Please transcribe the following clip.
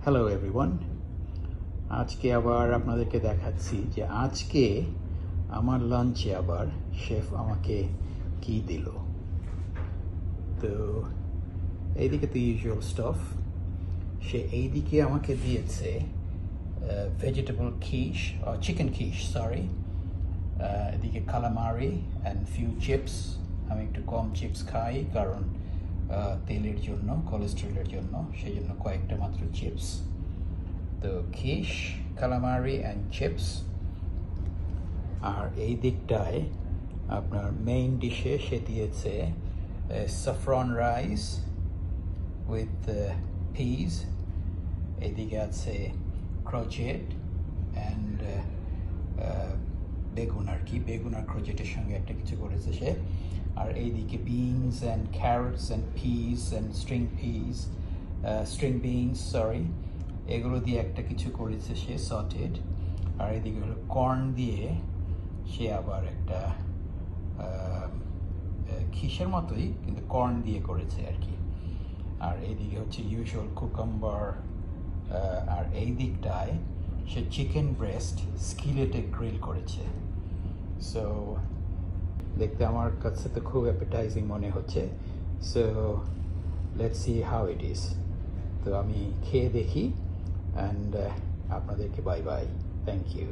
Hello everyone, আজকে আবার আপনাদেরকে দেখাচ্ছি যে আজকে আমার লাঞ্চে আবার শেফ আমাকে কি দিল। তো এইদিকে তো ইউজুয়াল স্টাফ, সে এইদিকে আমাকে দিয়েছে ভেজিটেবল খিশ, চিকেন খিশ সরি, এদিকে কালামারি অ্যান্ড ফিউ চিপস। আমি একটু কম চিপস খাই কারণ তেলের জন্য, কোলেস্ট্রলের জন্য, সেই জন্য কয়েকটা মাত্র চিপস। তো খিশ, কালামারি অ্যান্ড চিপস। আর এই দিকটায় আপনার মেইন ডিশে সে দিয়েছে সাফরন রাইস উইথ পিস। এদিকে আছে ক্রোচেট অ্যান্ড বেগুন, আর কি বেগুন আর ক্রোচেটের সঙ্গে একটা কিছু করেছে সে। আর এইদিকে beans and carrots and piece and string beans sorry, এগুলো দিয়ে একটা কিছু করেছে সে সটেড। আর এদিকে হলো কর্ন দিয়ে সে আবার একটা খিসের মতোই কিন্তু কর্ন দিয়ে করেছে আর কি। আর এইদিকে হচ্ছে ইউজুয়াল কুকাম্বার। আর এই দিকটায় সে চিকেন ব্রেস্ট স্কিলেটে গ্রিল করেছে। সো দেখতে আমার কাছে তো খুব অ্যাপেটাইজিং মনে হচ্ছে। So let's see how it is. তো আমি খেয়ে দেখি অ্যান্ড আপনাদেরকে বাই বাই, থ্যাংক ইউ।